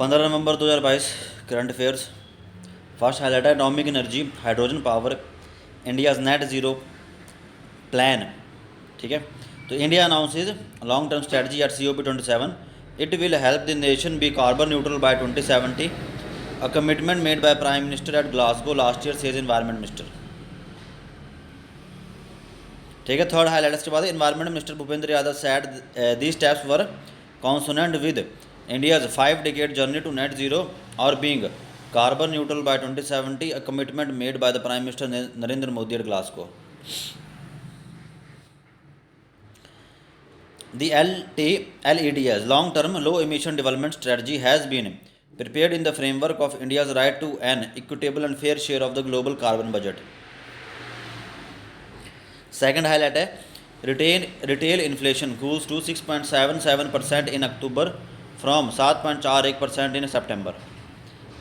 15 नवंबर 2022 current affairs. First highlight है atomic energy hydrogen power India's net zero plan. ठीक है, तो India announces long term strategy at COP27। It will help the nation be carbon neutral by 2070, a commitment made by prime minister at Glasgow last year, says environment minister. ठीक है, third highlight इसके बाद environment minister Bhupender Yadav said these steps were consonant with India's 5 decade journey to net zero और being carbon neutral by 2070, a commitment made by the prime minister Narendra Modi at Glasgow. The LEDS long term low emission development strategy has been prepared in the framework of India's right to an equitable and fair share of the global carbon budget. Second highlight है retail inflation cools to 6.77% in October from 7.41% in September.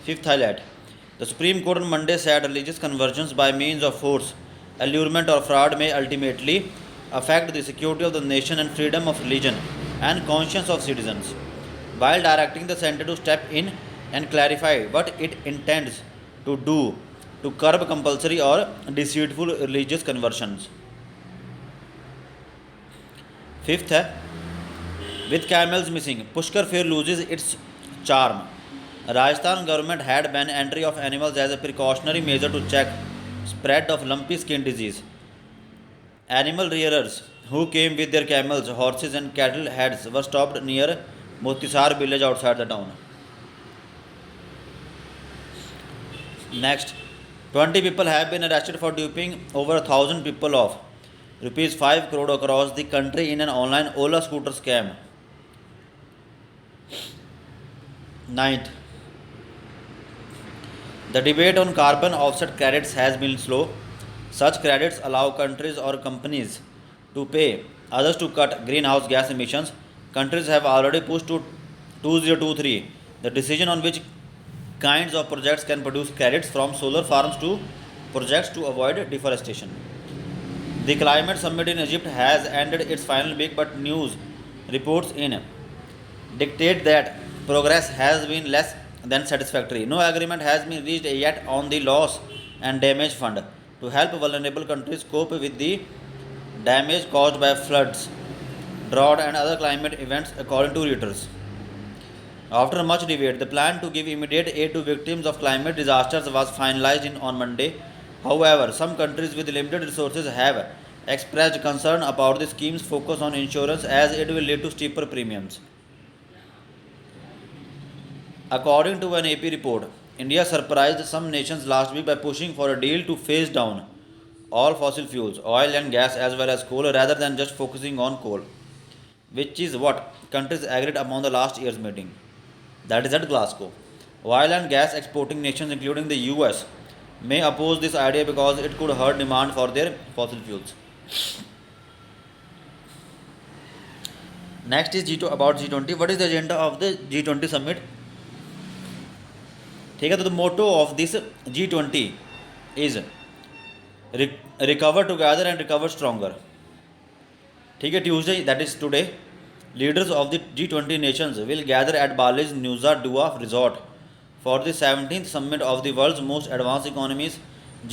Fifth highlight, the Supreme Court on Monday said religious conversions by means of force, allurement or fraud may ultimately affect the security of the nation and freedom of religion and conscience of citizens, while directing the center to step in and clarify what it intends to do to curb compulsory or deceitful religious conversions. Fifth है, with camels missing, Pushkar Fair loses its charm. Rajasthan government had banned entry of animals as a precautionary measure to check spread of lumpy skin disease. Animal rearers who came with their camels, horses and cattle heads were stopped near Motisar village outside the town. Next, 20 people have been arrested for duping over 1,000 people of rupees 5 crore across the country in an online Ola scooter scam. Ninth, the debate on carbon offset credits has been slow. Such credits allow countries or companies to pay others to cut greenhouse gas emissions. Countries have already pushed to 2023 the decision on which kinds of projects can produce credits, from solar farms to projects to avoid deforestation. The climate summit in Egypt has ended its final week, but news reports in dictate that progress has been less than satisfactory. No agreement has been reached yet on the loss and damage fund to help vulnerable countries cope with the damage caused by floods, drought, and other climate events, according to Reuters. After much debate, the plan to give immediate aid to victims of climate disasters was finalized on Monday. However, some countries with limited resources have expressed concern about the scheme's focus on insurance, as it will lead to steeper premiums. According to an AP report, India surprised some nations last week by pushing for a deal to phase down all fossil fuels, oil and gas, as well as coal, rather than just focusing on coal, which is what countries agreed upon the last year's meeting. That is at Glasgow. Oil and gas exporting nations, including the US, may oppose this idea because it could hurt demand for their fossil fuels. Next is about G20. What is the agenda of the G20 summit? ठीक है, तो the motto of this G20 is recover together and recover stronger. ठीक है, Tuesday that is today, leaders of the G20 nations will gather at Bali's Nusa Dua resort for the 17th summit of the world's most advanced economies.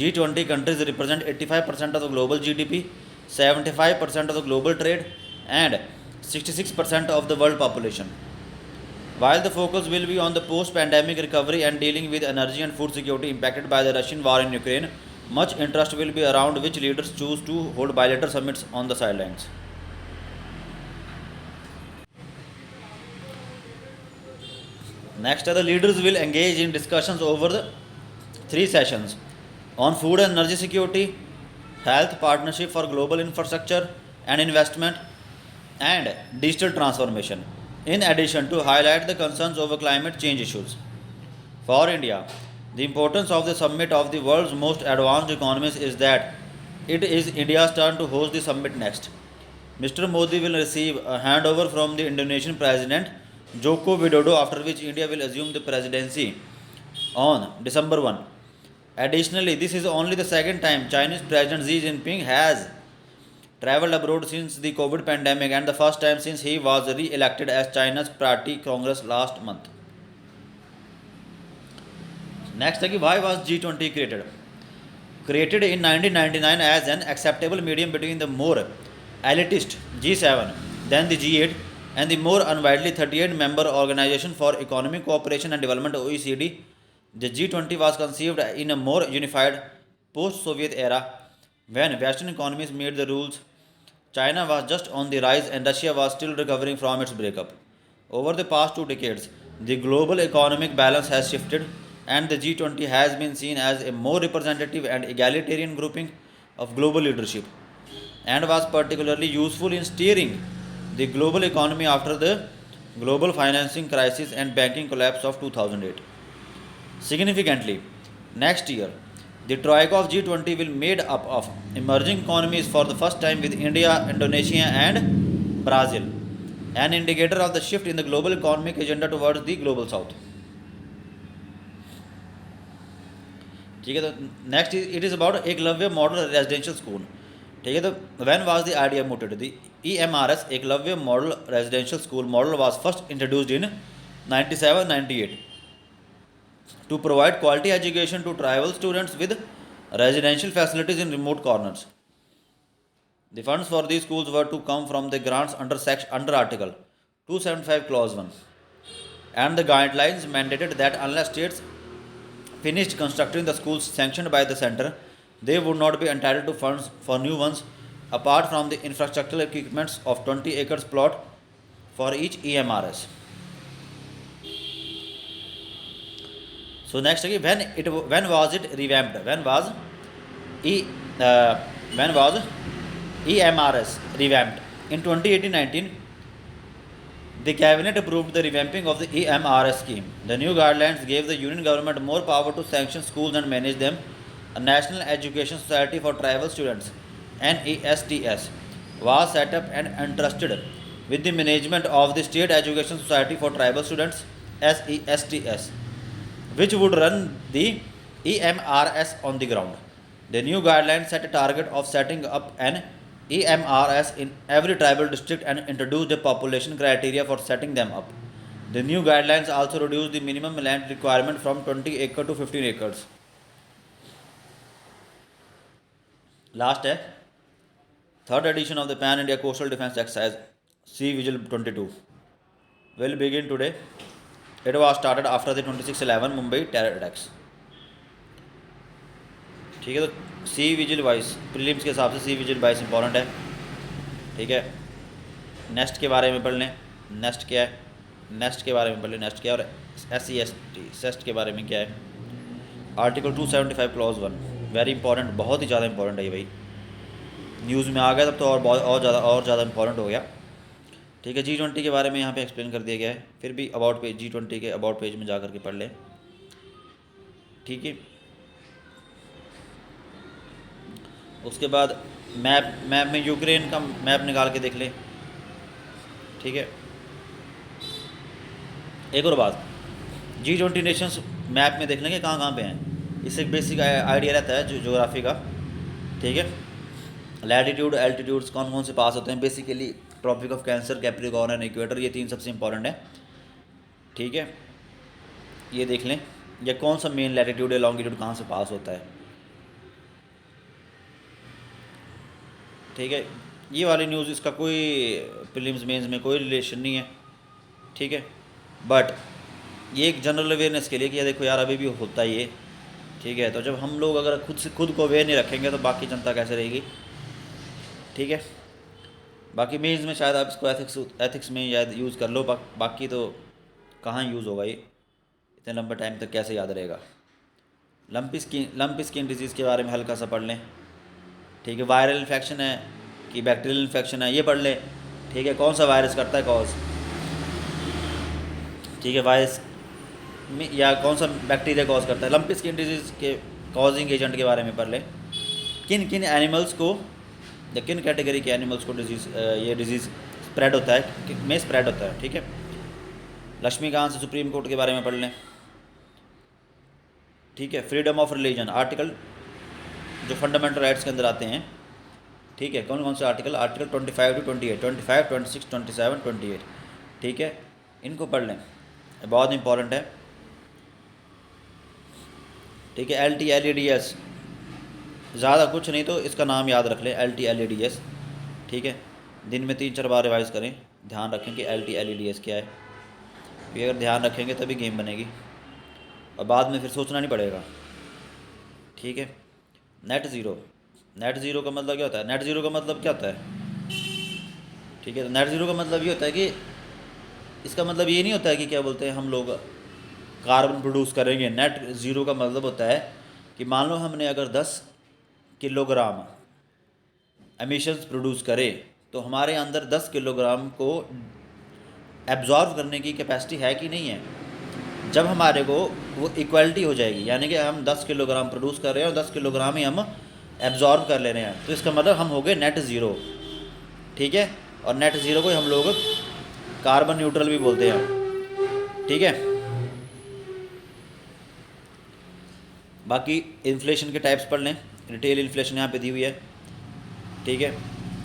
G20 countries represent 85% of the global GDP, 75% of the global trade, and 66% of the world population. While the focus will be on the post-pandemic recovery and dealing with energy and food security impacted by the Russian war in Ukraine, much interest will be around which leaders choose to hold bilateral summits on the sidelines. Next, the leaders will engage in discussions over the 3 sessions on food and energy security, health partnership for global infrastructure and investment, and digital transformation, in addition to highlight the concerns over climate change issues. For India, the importance of the summit of the world's most advanced economies is that it is India's turn to host the summit next. Mr. Modi will receive a handover from the Indonesian President Joko Widodo, after which India will assume the presidency on December 1. Additionally, this is only the second time Chinese President Xi Jinping has travelled abroad since the COVID pandemic, and the first time since he was re-elected as China's Party Congress last month. Next है कि why was G20 created? Created in 1999 as an acceptable medium between the more elitist G7 than the G8 and the more unwidely 38 member Organization for Economic Cooperation and Development OECD, the G20 was conceived in a more unified post-Soviet era when Western economies made the rules. China was just on the rise and Russia was still recovering from its breakup. Over the past 2 decades, the global economic balance has shifted, and the G20 has been seen as a more representative and egalitarian grouping of global leadership, and was particularly useful in steering the global economy after the global financing crisis and banking collapse of 2008. Significantly, next year, the troika of G20 will be made up of emerging economies for the first time, with India, Indonesia, and Brazil, an indicator of the shift in the global economic agenda towards the global south. ठीक है, तो next it is about Eklavya model residential school. ठीक है, तो when was the idea mooted? The EMRS Eklavya model residential school model was first introduced in 97-98 to provide quality education to tribal students with residential facilities in remote corners. The funds for these schools were to come from the grants under Article 275 Clause 1, and the guidelines mandated that unless states finished constructing the schools sanctioned by the center, they would not be entitled to funds for new ones apart from the infrastructural equipments of 20 acres plot for each EMRS. So next again, when was it revamped? When was EMRS revamped? In 2018-19, the cabinet approved the revamping of the EMRS scheme. The new guidelines gave the union government more power to sanction schools and manage them. A National Education Society for Tribal Students (NESTS) was set up and entrusted with the management of the State Education Society for Tribal Students (SESTS), which would run the EMRS on the ground. The new guidelines set a target of setting up an EMRS in every tribal district and introduced a population criteria for setting them up. The new guidelines also reduced the minimum land requirement from 20 acres to 15 acres. Last है third edition of the Pan India Coastal Defence Exercise Sea Vigil 22 will begin today. It was started after the 26/11 Mumbai terror attacks. ठीक है, तो C vigil 22 prelims के हिसाब से C vigil 22 important है. ठीक है, नेस्ट के बारे में पढ़ लें. नेस्ट क्या है? नेस्ट के बारे में पढ़ लें. नेस्ट क्या है? और SEST सेस्ट के बारे में क्या है? आर्टिकल 275 क्लॉज 1 वेरी इंपॉर्टेंट, बहुत ही ज़्यादा इंपॉर्टेंट है ये भाई. न्यूज़ में आ गया तब तो और ज़्यादा इंपॉर्टेंट हो गया. ठीक है, G20 के बारे में यहाँ पे एक्सप्लेन कर दिया गया है. फिर भी अबाउट पेज G20 के अबाउट पेज में जा कर के पढ़ लें. ठीक है, उसके बाद मैप में यूक्रेन का मैप निकाल के देख लें. ठीक है, एक और बात, G20 नेशंस मैप में देख लेंगे कहाँ पे हैं. इससे एक बेसिक आइडिया रहता है ज्योग्राफी का. ठीक है, लैटिट्यूड एल्टीट्यूड्स कौन से पास होते हैं. Basically Tropic of Cancer, Capricorn and equator, ये 3 सबसे इंपॉर्टेंट है. ठीक है, ये देख लें. या कौन सा मेन लैटिट्यूड या लॉन्गिट्यूड कहाँ से पास होता है. ठीक है, ये वाली न्यूज़ इसका कोई प्रीलिम्स मेंस में कोई रिलेशन नहीं है. ठीक है, बट ये एक जनरल अवेयरनेस के लिए कि देखो यार अभी भी होता ही है. ठीक है, तो जब हम लोग अगर खुद को अवेयर नहीं रखेंगे तो बाकी जनता कैसे रहेगी. ठीक है, बाकी मेंस में शायद आप इसको एथिक्स में शायद यूज़ कर लो. बाकी तो कहाँ यूज़ होगा ये, इतने लंबे टाइम तक कैसे याद रहेगा. लंपी स्किन डिजीज़ के बारे में हल्का सा पढ़ लें. ठीक है, वायरल इन्फेक्शन है कि बैक्टीरियल इन्फेक्शन है, ये पढ़ लें. ठीक है, कौन सा वायरस करता है कॉज. ठीक है, वायरस में या कौन सा बैक्टीरिया कॉज करता है. लंपी स्किन डिजीज़ के कॉजिंग एजेंट के बारे में पढ़ लें. किन एनिमल्स को या किन कैटेगरी के एनिमल्स को ये डिजीज़ स्प्रेड होता है. ठीक है, लक्ष्मीकांत से सुप्रीम कोर्ट के बारे में पढ़ लें. ठीक है, फ्रीडम ऑफ रिलीजन आर्टिकल जो फंडामेंटल राइट्स के अंदर आते हैं. ठीक है, कौन से आर्टिकल 25 to 28, 25, 26, 27, 28. ठीक है, इनको पढ़ लें, बहुत इंपॉर्टेंट है. ठीक है, LTLEDS, ज़्यादा कुछ नहीं तो इसका नाम याद रख लें, LTLEDS। ठीक है, दिन में 3-4 बार रिवाइज़ करें, ध्यान रखें कि LTLEDS क्या है। ये अगर ध्यान रखेंगे तभी गेम बनेगी, और बाद में फिर सोचना नहीं पड़ेगा। ठीक है, नेट ज़ीरो, नेट ज़ीरो का मतलब क्या होता है? नेट ज़ीरो का मतलब क्या होता है? ठीक है, तो नेट ज़ीरो का मतलब ये होता है कि इसका मतलब ये नहीं होता है कि क्या बोलते हैं हम लोग कार्बन प्रोड्यूस करेंगे। नेट ज़ीरो का मतलब होता है कि मान लो हमने अगर 10 किलोग्राम एमिशंस प्रोड्यूस करे तो हमारे अंदर 10 किलोग्राम को एब्जॉर्व करने की कैपेसिटी है कि नहीं है। जब हमारे को वो इक्वलिटी हो जाएगी, यानी कि हम 10 किलोग्राम प्रोड्यूस कर रहे हैं और 10 किलोग्राम ही हम एब्जॉर्व कर ले रहे हैं, तो इसका मतलब हम हो गए नेट ज़ीरो। ठीक है, और नेट ज़ीरो को हम लोग कार्बन न्यूट्रल भी बोलते हैं। ठीक है, बाकी इन्फ्लेशन के टाइप्स पढ़ लें। रिटेल इन्फ्लेशन यहाँ पे दी हुई है। ठीक है,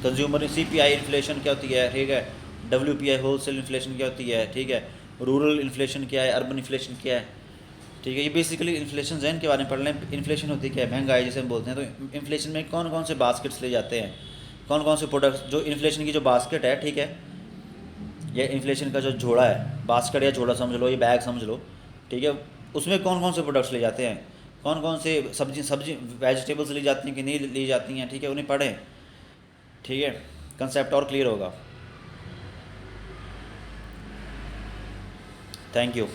कंज्यूमर CPI इन्फ्लेशन क्या होती है। ठीक है, WPI होलसेल इन्फ्लेशन क्या होती है। ठीक है, रूरल इन्फ्लेशन क्या है, अर्बन इन्फ्लेशन क्या है। ठीक है, ये बेसिकली इन्फ्लेशन है, इनके बारे में पढ़ लें। इन्फ्लेशन होती क्या है? महंगाई जिसे हम बोलते हैं। तो इन्फ्लेशन में कौन कौन से बास्केट्स ले जाते हैं, कौन कौन से प्रोडक्ट्स, जो इन्फ्लेशन की जो बास्केट है, ठीक है, ये इन्फ्लेशन का जो झोड़ा है, बास्केट या झोड़ा समझ लो, ये बैग समझ लो। ठीक है, उसमें कौन कौन से प्रोडक्ट्स ले जाते हैं, कौन कौन से सब्जी वेजिटेबल्स ली जाती हैं कि नहीं ली जाती हैं। ठीक है, उन्हें पढ़ें। ठीक है, कंसेप्ट और क्लियर होगा। Thank you.